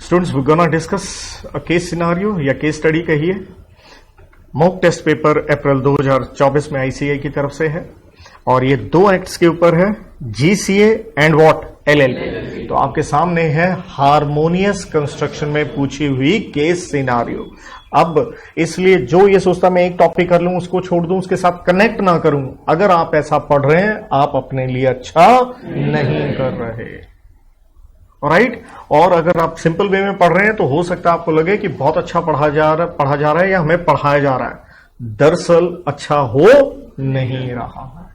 Students, we're gonna discuss a case scenario या case study कहिए। Mock test paper अप्रैल 2024 में ICI की तरफ से है और ये दो एक्ट्स के ऊपर है, जीसीए एंड व्हाट, एलएलपी। तो आपके सामने है हार्मोनियस कंस्ट्रक्शन में पूछी हुई केस सिनारियो। अब इसलिए जो ये सोचता मैं एक टॉपिक कर लूं, उसको छोड़ दूं, उसके साथ कनेक्ट ना करूं, अगर आप ऐसा पढ़ रहे हैं आप अपने लिए अच्छा नहीं कर रहे, राइट। और अगर आप सिंपल वे में पढ़ रहे हैं तो हो सकता है आपको लगे कि बहुत अच्छा पढ़ा जा रहा है या हमें पढ़ाया जा रहा है, दरअसल अच्छा हो नहीं रहा है।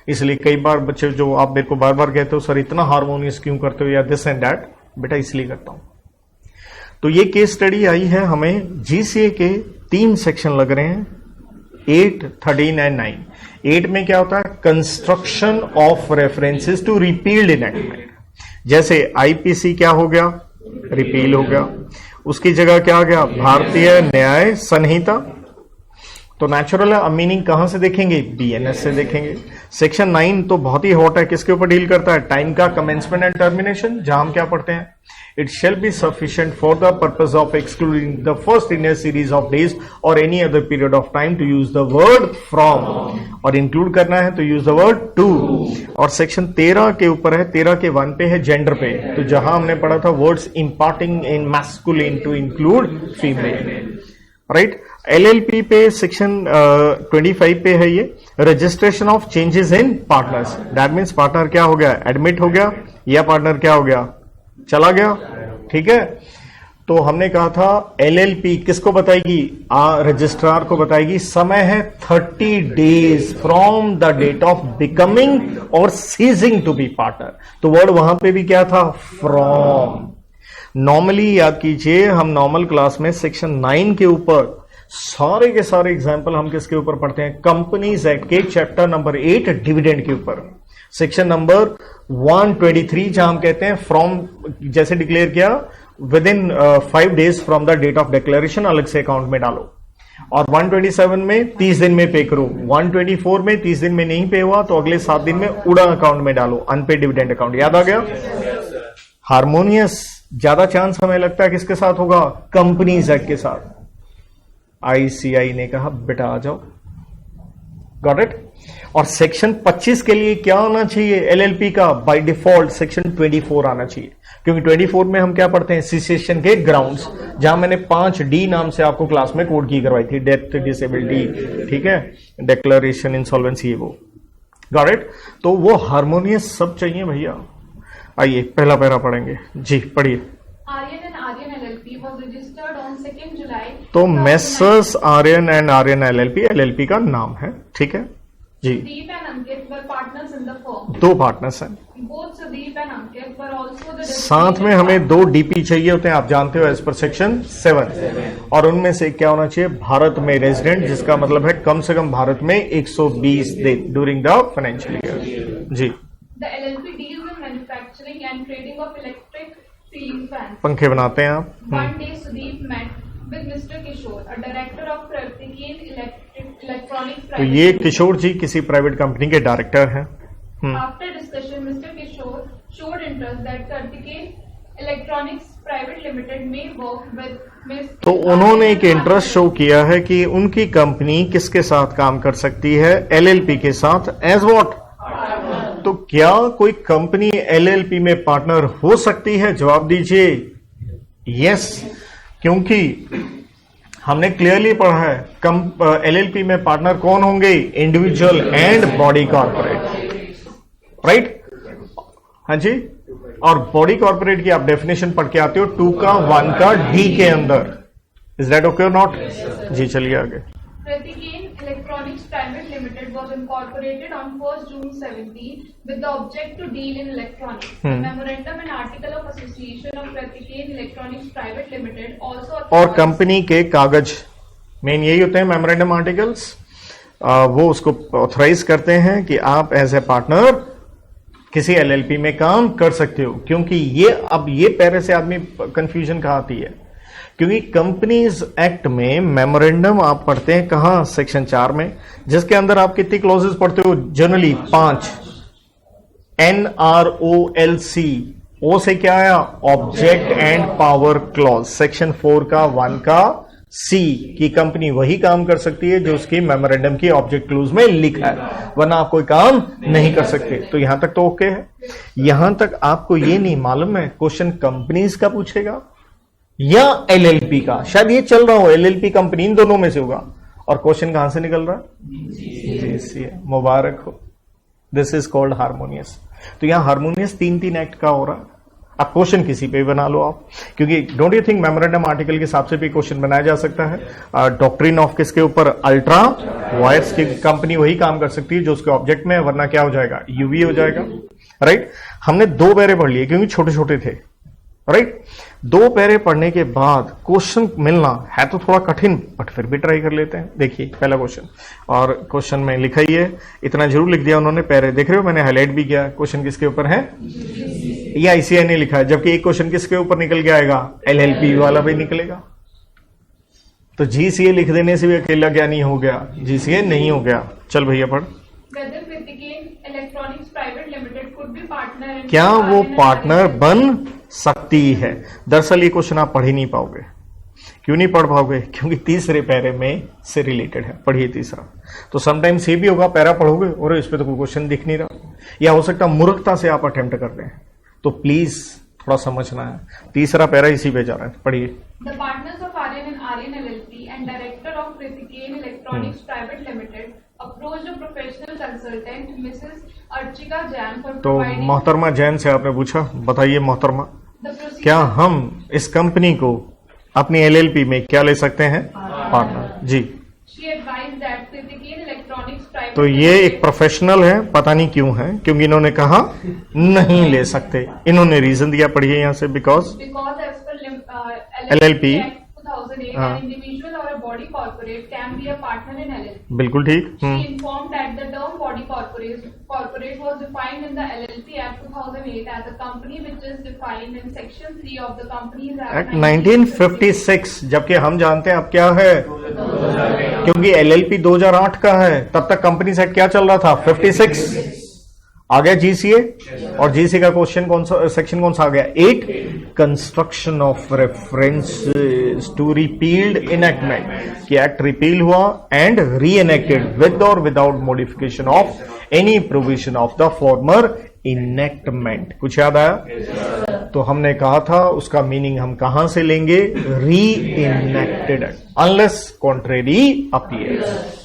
इसलिए कई बार बच्चे जो आप मेरे को बार बार कहते हो सर इतना हार्मोनियस क्यों करते हो या दिस एंड दैट, बेटा इसलिए करता हूं। तो ये केस स्टडी आई है हमें, जीसीए के 3 सेक्शन लग रहे हैं, 8, 13 एंड 9। 8 में क्या होता है, construction of references to repealed enactment. जैसे आईपीसी क्या हो गया, रिपील हो गया, उसकी जगह क्या आ गया, भारतीय न्याय संहिता। तो नेचुरल है, अब मीनिंग कहां से देखेंगे, बीएनएस से देखेंगे। सेक्शन 9 तो बहुत ही हॉट है, किसके ऊपर डील करता है, टाइम का कमेंसमेंट एंड टर्मिनेशन। जहां हम क्या पढ़ते हैं, it shall be sufficient for the purpose of excluding the first in a series of days or any other period of time to use the word from, और include करना है तो use the word to. और section 13 के ऊपर है, 13 के 1 पे है जेंडर पे। तो जहां हमने पढ़ा था words imparting in masculine to include female, right. LLP पे सेक्शन 25 पे है ये, registration of changes in partners. That means partner क्या हो गया, एडमिट हो गया, या पार्टनर क्या हो गया, चला गया, ठीक है। तो हमने कहा था एलएलपी किसको बताएगी, रजिस्ट्रार को बताएगी। समय है 30 days from the date of becoming और सीजिंग टू बी पार्टनर। तो वर्ड वहां पे भी क्या था, फ्रॉम। नॉर्मली याद कीजिए, हम नॉर्मल क्लास में सेक्शन 9 के ऊपर सारे के सारे एग्जाम्पल हम किसके ऊपर पढ़ते हैं, कंपनीज एक्ट के चैप्टर नंबर 8 डिविडेंड के ऊपर। सेक्शन नंबर 123 जहां हम कहते हैं फ्रॉम, जैसे डिक्लेयर किया within 5 days from the date of declaration अलग से अकाउंट में डालो। और 127 में 30 दिन में पे करो, 124 में 30 दिन में नहीं पे हुआ तो अगले 7 दिन में उड़ा अकाउंट में डालो, अनपेड डिविडेंड अकाउंट। याद आ गया। हार्मोनियस ज्यादा चांस हमें लगता है किसके साथ होगा, कंपनीज एक्ट के साथ। आईसीआई ने कहा बेटा आ जाओ, गॉट इट। और सेक्शन 25 के लिए क्या आना चाहिए एलएलपी का, बाय डिफॉल्ट सेक्शन 24 आना चाहिए, क्योंकि 24 में हम क्या पढ़ते हैं, सिसेशन के ग्राउंड्स, जहां मैंने 5D नाम से आपको क्लास में कोड की करवाई थी, डेथ, डिसेबिलिटी, ठीक है, डिक्लेरेशन, इंसॉल्वेंसी, वो, गॉट इट। तो वो हार्मोनियस सब चाहिए भैया। आइए पहला पैरा पढ़ेंगे जी, पढ़िए। तो messrs Aryan and Aryan LLP, LLP का नाम है, ठीक है जी। दो पार्टनर्स हैं, साथ में हमें 2 डीपी चाहिए होते हैं, आप जानते हो एज पर सेक्शन 7। और उनमें से क्या होना चाहिए, भारत में रेजिडेंट, जिसका मतलब है कम से कम भारत में 120 दिन ड्यूरिंग द फाइनेंशियल ईयर जी। पंखे बनाते हैं आप। तो ये किशोर जी किसी प्राइवेट कंपनी के डायरेक्टर हैं। After discussion mister Kishore showed interest that Kartikeya electronics private limited में वर्क विद। तो उन्होंने एक इंटरेस्ट शो किया है कि उनकी कंपनी किसके साथ काम कर सकती है, एलएलपी के साथ, एज व्हाट। तो क्या कोई कंपनी एलएलपी में पार्टनर हो सकती है, जवाब दीजिए यस, क्योंकि हमने क्लियरली पढ़ा है एलएलपी में पार्टनर कौन होंगे, individual and body corporate, right. हाँ जी, और बॉडी कॉर्पोरेट की आप डेफिनेशन पढ़ के आते हो 2 का 1 का डी के अंदर। इज दैट ओके और नॉट जी, चलिए आगे। Electronics Private Limited was incorporated on 1st June 17 with the object to deal in electronics. The memorandum and article of association of Pratikeen Electronics Private Limited also और company के कागज main यही होते हैं, memorandum articles, वो उसको authorise करते हैं कि आप एज ए पार्टनर किसी एलएलपी में काम कर सकते हो। क्योंकि ये अब ये पैरे से आदमी कंफ्यूजन कहाँ आती है, क्योंकि कंपनीज एक्ट में मेमोरेंडम आप पढ़ते हैं कहां, सेक्शन 4 में, जिसके अंदर आप कितनी क्लॉजेस पढ़ते हो, जनरली 5, NROLC ओ से क्या आया, object and power clause, section 4 का 1 का सी की कंपनी वही काम कर सकती है जो उसकी मेमोरेंडम की ऑब्जेक्ट क्लूज में लिखा है, वरना आप कोई काम नहीं कर सकते। तो यहां तक तो ओके है। यहां तक आपको ये नहीं मालूम है क्वेश्चन कंपनीज का पूछेगा या एलएलपी का, शायद ये चल रहा हो एलएलपी कंपनी, इन दोनों में से होगा। और क्वेश्चन कहां से निकल रहा है, जीसीए, मुबारक हो, दिस इज कॉल्ड हार्मोनियस। तो यहां हार्मोनियस 3-3 एक्ट का हो रहा है। अब क्वेश्चन किसी पे बना लो आप, क्योंकि don't you think memorandum article के हिसाब से भी क्वेश्चन बनाया जा सकता है। डॉक्ट्रिन ऑफ किसके ऊपर, अल्ट्रा वायर्स की कंपनी वही काम कर सकती है जो उसके ऑब्जेक्ट में है, वरना क्या हो जाएगा, यूवी हो जाएगा, राइट। हमने 2 पैरे पढ़ लिए क्योंकि छोटे छोटे थे, राइट। 2 पैरे पढ़ने के बाद क्वेश्चन मिलना है तो थोड़ा कठिन, बट फिर भी ट्राई कर लेते हैं। देखिए पहला क्वेश्चन, और क्वेश्चन में लिखा ही है, इतना जरूर लिख दिया उन्होंने, पैरे देख रहे हो, मैंने हाईलाइट भी किया। क्वेश्चन किसके ऊपर है, ये आईसीआई ने लिखा है, जबकि एक क्वेश्चन किसके ऊपर निकल के आएगा, एलएलपी वाला भी निकलेगा। तो जीसीए लिख देने से भी अकेला क्या नहीं हो गया, जीसीए नहीं हो गया। चल भैया पढ़। क्या वो पार्टनर बन सकती है। दरअसल ये क्वेश्चन आप पढ़ ही नहीं पाओगे। क्यों नहीं पढ़ पाओगे, क्योंकि तीसरे पैरे में से रिलेटेड है। पढ़िए तीसरा। तो समटाइम्स ये भी होगा, पैरा पढ़ोगे और इस पे तो कोई क्वेश्चन दिख नहीं रहा, या हो सकता मूर्खता से आप अटेम्प्ट कर रहे हैं, तो प्लीज थोड़ा समझना है। तीसरा पैरा इसी पे जा रहा है, पढ़िए। The partners of Aryan and Aryan LLP and director of Prithikian Electronics Private Limited approached a professional consultant, Mrs. Archika Jain, for तो providing मोहतरमा जैन से आपने पूछा, बताइए मोहतरमा, the procedure. क्या हम इस कंपनी को अपनी एलएलपी में क्या ले सकते हैं, पार्टनर जी। She advised that Prithikian Electronics Private तो ये एक प्रोफेशनल है, पता नहीं क्यों है, क्योंकि इन्होंने कहा नहीं ले सकते, इन्होंने रीजन दिया, पढ़िए यहां से, because because as per LLP Act 2008, हाँ। an individual or a body corporate can be a partner in LLP. बिल्कुल ठीक। She informed that the term body corporate was defined in the LLP Act 2008 as a company which is defined in Section 3 of the Companies Act 1956, जबकि हम जानते हैं अब क्या है, क्योंकि एलएलपी 2008 का है, तब तक कंपनी से क्या चल रहा था, 56 आ गया जीसीए। और जीसीए का क्वेश्चन कौन सा, सेक्शन कौन सा आ गया, 8, construction of reference to repealed enactment, कि एक्ट रिपील हुआ एंड री एनेक्टेड विद और without modification of any provision of the former enactment. कुछ याद आया? तो हमने कहा था उसका मीनिंग हम कहां से लेंगे, री इनेक्टेड, अनलेस कॉन्ट्रेरी अपीयर्स।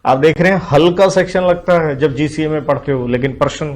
आप देख रहे हैं हल्का सेक्शन लगता है जब जीसीए में पढ़ते हो, लेकिन प्रश्न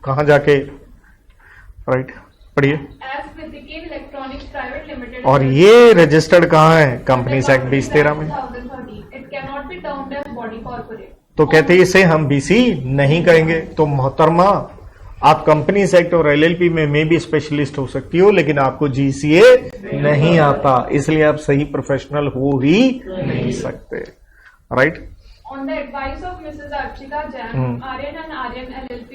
कहां जाके, राइट, पढ़िए। As Prithikian Electronics Private Limited और ये रजिस्टर्ड कहां है, कंपनीज एक्ट 2013 में। 2013, it cannot be termed as body corporate. तो कहते हैं इसे हम बीसी नहीं कहेंगे। तो मोहतरमा, आप कंपनीज एक्ट और एलएलपी में भी स्पेशलिस्ट हो सकती हो, लेकिन आपको जीसीए नहीं आता, इसलिए आप सही प्रोफेशनल हो ही नहीं सकते, right. On the advice of Mrs. Archika Jain, Aryan and Aryan LLP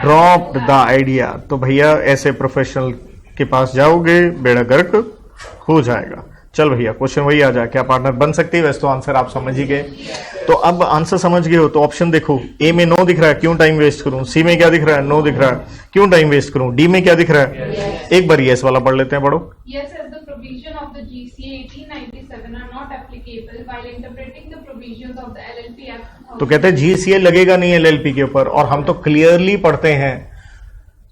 dropped the idea. तो भैया ऐसे प्रोफेशनल के पास जाओगे, बेड़ा गर्क हो जाएगा। चल भैया क्वेश्चन वही आ जाए, क्या पार्टनर बन सकती है, वैसे तो आंसर आप समझ ही गए। तो अब आंसर समझ गए हो तो ऑप्शन देखो, ए में नो दिख रहा है, क्यों टाइम वेस्ट करूं, सी में क्या दिख रहा है, नो दिख रहा है, क्यों टाइम वेस्ट करूं, डी में क्या दिख रहा है, एक बार यस वाला पढ़ लेते हैं, पढ़ो। Yes, as the provision of the GCA 1897 are not applicable while interpreting the provisions of the LLP Act. तो कहते हैं जीसीए लगेगा नहीं एलएलपी के ऊपर, और हम तो क्लियरली पढ़ते हैं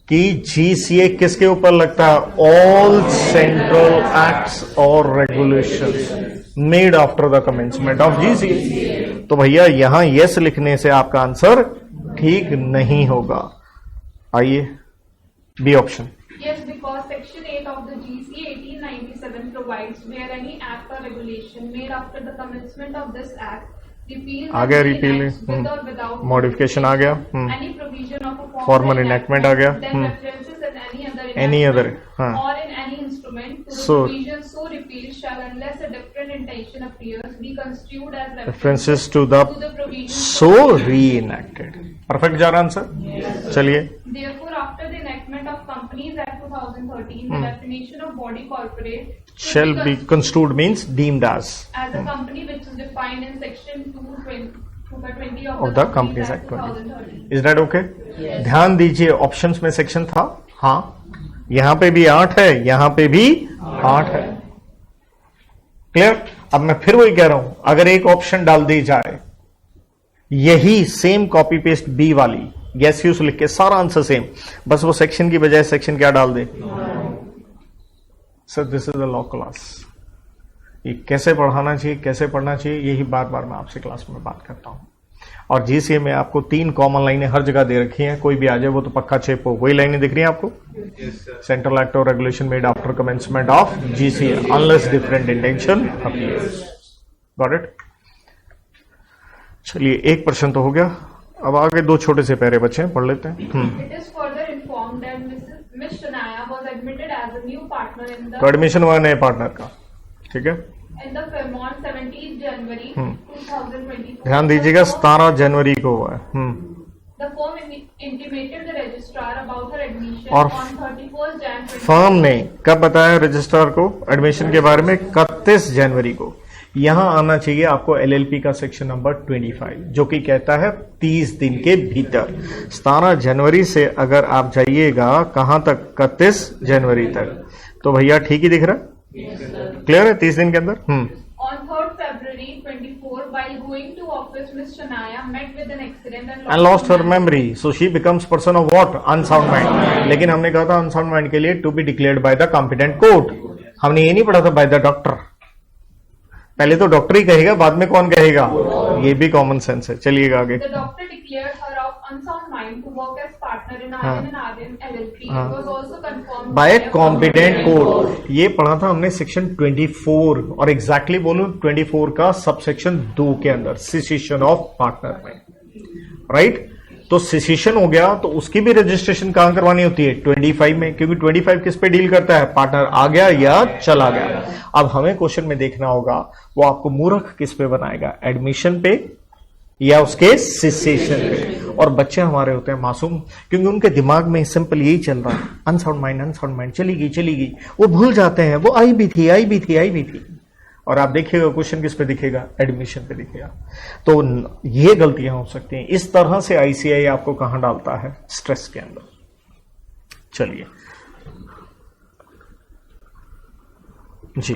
कि जीसीए किसके ऊपर लगता है, ऑल सेंट्रल एक्ट्स और regulations made after the commencement of GCA. तो भैया यहां यस लिखने से आपका आंसर ठीक नहीं होगा। आइए B option. Yes, because Section 8 of the GCA 1897 provides where any act or regulation made after the commencement of this act repeals आ गया, and repeal enacts with or without modification आ गया, any provision of a Formal enactment आ गया, then references in any other, हाँ, or in any instrument to the So- provision so repealed shall, unless a different intention appears, be construed as references to the provision so reenacted। Perfect जा रहा answer. चलिए, Therefore, after the enactment of Companies Act 2013, the definition of body corporate shall be construed means deemed as a company which is defined in Section 220 of the Companies Act 2013. Is that okay? ध्यान दीजिए options में section था, हाँ, यहां पे भी 8 है, यहां पे भी 8 है। क्लियर? अब मैं फिर वही कह रहा हूं, अगर एक ऑप्शन डाल दी जाए, यही सेम कॉपी पेस्ट बी वाली, यस यूज लिख के सारा आंसर सेम, बस वो सेक्शन की बजाय सेक्शन क्या डाल दे। Sir this is a law class. ये कैसे पढ़ाना चाहिए, कैसे पढ़ना चाहिए, यही बार बार मैं आपसे क्लास में बात करता हूं। और जीसीए में आपको 3 कॉमन लाइनें हर जगह दे रखी हैं, कोई भी आ जाए वो तो पक्का चेप हो। वही लाइनें दिख रही हैं आपको, सेंट्रल एक्ट और regulation made after commencement of GCA unless different intention appears. Got it? चलिए, एक प्रश्न तो हो गया, अब आगे 2 छोटे से पैरे बचे हैं, पढ़ लेते हैं। It is further informed that Miss Shania was admitted as a new partner in तो the एडमिशन हुआ नए पार्टनर का, ठीक है। in the firm on 17 January 2024. ध्यान दीजिएगा, 17 जनवरी को हुआ है। The firm intimated the registrar about her admission और on 31st Jan. फर्म ने कब बताया रजिस्ट्रार को एडमिशन के बारे में? 31 जनवरी को। यहां आना चाहिए आपको एलएलपी का सेक्शन नंबर 25, जो कि कहता है 30 दिन के भीतर। 17 जनवरी से अगर आप जाइएगा कहां तक? 31 जनवरी तक, तो भैया ठीक ही दिख रहा है। क्लियर है? 30 दिन के अंदर। On 3rd February 24, while going to office, Miss Shania met with an accident and lost her memory, so she becomes person of what? Unsound mind. लेकिन हमने कहा था अनसाउंड माइंड के लिए to be declared by the competent court. हमने ये नहीं पढ़ा था बाय द डॉक्टर। पहले तो डॉक्टर ही कहेगा, बाद में कौन कहेगा? ये भी कॉमन सेंस है। चलिएगा आगे। The doctor declared her of unsound mind to work as partner in RN and RN LLP. It was also confirmed bye competent court. ये पढ़ा था हमने सेक्शन 24, और एग्जैक्टली बोलूं 24 का सब सेक्शन 2 के अंदर, सिसेशन ऑफ पार्टनर में, राइट? तो सिसेशन हो गया तो उसकी भी रजिस्ट्रेशन कहां करवानी होती है? 25 में, क्योंकि 25 किस पे डील करता है? पार्टनर आ गया या चला गया। अब हमें क्वेश्चन में देखना होगा वो आपको मूर्ख किस पे बनाएगा, एडमिशन पे या उसके सिसेशन पे। और बच्चे हमारे होते हैं मासूम, क्योंकि उनके दिमाग में सिंपल यही चल रहा है, अनसाउंड माइंड चली गई, वो भूल जाते हैं वो आई भी थी। और आप देखिएगा क्वेश्चन किस पे दिखेगा? एडमिशन पे दिखेगा। तो ये गलतियां हो सकती हैं। इस तरह से आईसीआई आपको कहां डालता है? स्ट्रेस के अंदर। चलिए जी।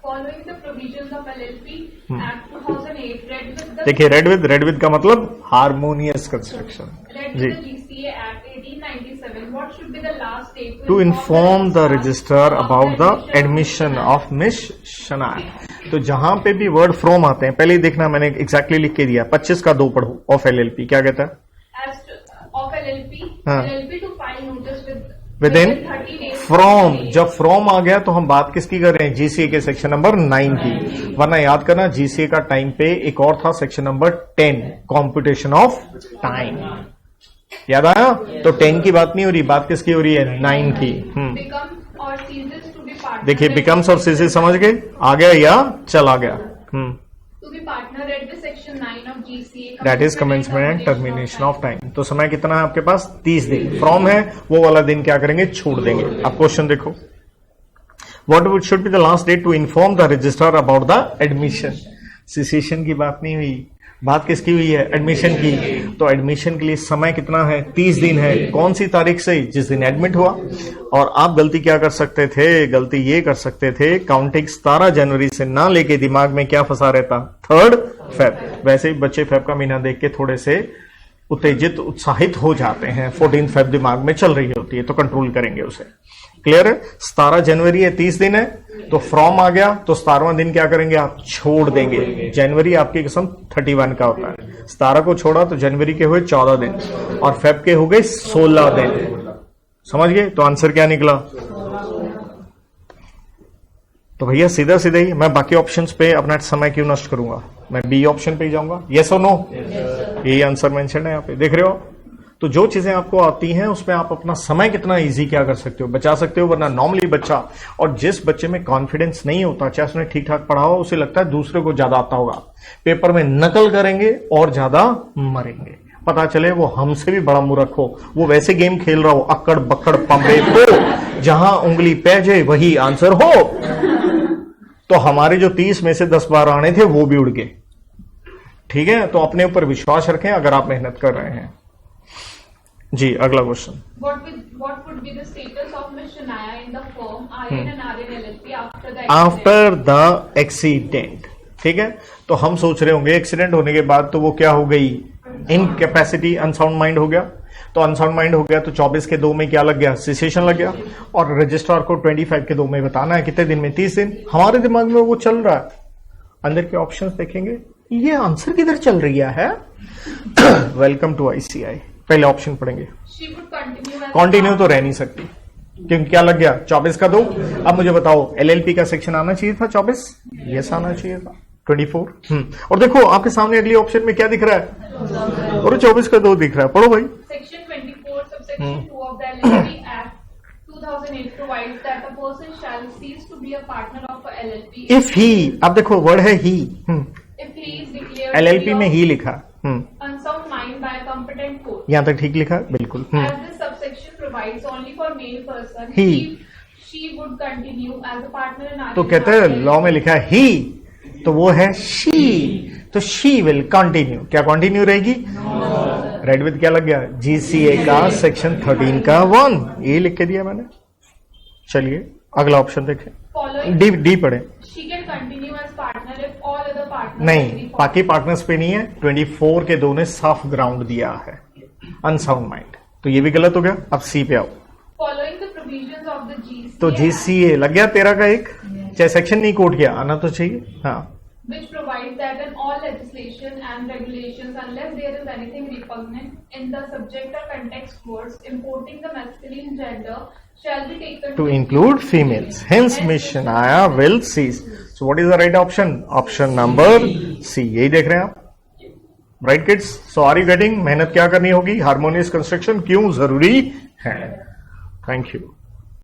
following the provisions of LLP Act 2008, देखिए, रेड विद का मतलब हार्मोनियस कंस्ट्रक्शन जी। the GCA Act 1897, what should be the last date to inform the registrar about the admission of miss Shanaya. तो जहां पे भी वर्ड फ्रॉम आते हैं, पहले ही देखना, मैंने एग्जैक्टली लिख के दिया, 25 का 2 पढ़ो, ऑफ एलएलपी क्या कहता है? of LLP, हाँ। LLP to file notice with in 30 days from. जब फ्रॉम आ गया तो हम बात किसकी कर रहे हैं? जीसीए के सेक्शन नंबर 9 की। वरना याद करना, जीसीए का टाइम पे एक और था, section number 10, computation of time. याद आया? तो 10 की बात नहीं हो रही, बात किसकी हो रही है? 9 की। becomes or ceases to be partner देखिए, बिकम्स और सीसी समझ गए, आ गया या चला गया। to be partner at the section 9 of GCA, that is commencement and termination of time. तो समय कितना है आपके पास? 30 दिन। फ्रॉम है, वो वाला दिन क्या करेंगे? छोड़ देंगे। अब क्वेश्चन देखो, what should be the last date to inform the registrar about the admission? Cessation की बात नहीं हुई, बात किसकी हुई है? एडमिशन की। तो एडमिशन के लिए समय कितना है? 30 दिन है। कौन सी तारीख से? जिस दिन एडमिट हुआ। और आप गलती क्या कर सकते थे? गलती ये कर सकते थे, काउंटिंग 17 जनवरी से ना लेके दिमाग में क्या फंसा रहता? 3rd Feb. वैसे ही बच्चे फेब का महीना देख के थोड़े से उत्तेजित, उत्साहित हो जाते हैं। 14 फेब दिमाग में चल रही होती है, तो कंट्रोल करेंगे उसे। क्लियर है? 17 जनवरी है, 30 दिन है, तो फ्रॉम आ गया तो 17वां दिन क्या करेंगे? आप छोड़ देंगे। जनवरी आपकी कसम 31 का होता है, 17 को छोड़ा तो जनवरी के हुए 14 दिन और फेब के हो गए 16 दिन। समझ गए? तो आंसर क्या निकला? तो भैया सीधा सीधा ही मैं बाकी ऑप्शंस पे अपना समय क्यों नष्ट करूंगा? मैं बी ऑप्शन पे ही जाऊंगा। यस और नो? यही आंसर मेंशन है यहाँ पे, देख रहे हो? तो जो चीजें आपको आती हैं उसमें आप अपना समय कितना इजी क्या कर सकते हो, बचा सकते हो। वरना नॉर्मली बच्चा, और जिस बच्चे में कॉन्फिडेंस नहीं होता, चाहे उसने ठीक ठाक पढ़ा हो, उसे लगता है दूसरे को ज्यादा आता होगा, पेपर में नकल करेंगे और ज्यादा मरेंगे। पता चले वो हमसे भी बड़ा मूर्ख हो, वो वैसे गेम खेल रहा हो, अक्कड़ बक्कड़ पमड़े को, जहां उंगली पै जाए वही आंसर हो। तो हमारे जो 30 में से 10-12 आने थे वो भी उड़ गए। ठीक है? तो अपने ऊपर विश्वास रखें अगर आप मेहनत कर रहे हैं। जी अगला question, What would be the status of Ms. Shania in the firm Aryan and Aryan LLP after the accident? After the accident. ठीक है, तो हम सोच रहे होंगे एक्सीडेंट होने के बाद तो वो क्या हो गई, इनकैपेसिटी, अनसाउंड माइंड हो गया। तो अनसाउंड माइंड हो गया तो 24 के 2 में क्या लग गया, सिसेशन लग गया। और रजिस्ट्रार को 25 के 2 में बताना है कितने दिन में, 30 दिन। हमारे दिमाग में वो चल रहा है, अंदर के ऑप्शंस देखेंगे, ये आंसर किधर चल रही है। Welcome to ICI. पहले ऑप्शन पढ़ेंगे। She would continue as continue तो रह नहीं सकती, क्योंकि क्या लग गया, 24 का 2। अब मुझे बताओ एलएलपी का सेक्शन आना चाहिए था 24, यस आना चाहिए था 24। और देखो आपके सामने अगली ऑप्शन में क्या दिख रहा है, और 24 का 2 दिख रहा है। पढ़ो भाई। Section 24, subsection 2 of the LLP Act 2008 provides that a person shall cease to be a partner of a LLP if he, अब देखो वर्ड है ही, if he is declared LLP free में of ही लिखा, unsound mind by a competent court. यहां तक ठीक लिखा है, बिल्कुल। As this subsection provides only for male person, He. she would continue as a partner in तो Aryan कहते हैं LLP. लॉ में लिखा है ही, तो वो है शी, तो शी विल कंटिन्यू। क्या कंटिन्यू रहेगी, रेड विद क्या लग गया, जीसीए का सेक्शन 13 का 1, ये लिख के दिया मैंने। चलिए अगला ऑप्शन देखें, Following, डी पढ़े। she can continue as partner if all other partners नहीं, agree for बाकी पार्टनर्स पे नहीं है। 24 के 2 ने साफ ग्राउंड दिया है, अनसाउंड माइंड, तो ये भी गलत हो गया। अब सी पे आओ, Following the provisions of the GCA तो जीसीए लग गया 13 का 1, चाहे सेक्शन नहीं कोट किया, आना तो चाहिए। हाँ, which provides that in all legislation and regulations, unless there is anything repugnant in the subject or context words importing the masculine gender, shall be taken to include females. Hence, Miss Shania will cease. So, what is the right option? Option number C. यही देख रहे हैं आप, right kids? So, are you getting? मेहनत क्या करनी होगी, harmonious construction क्यों जरूरी है। Thank you.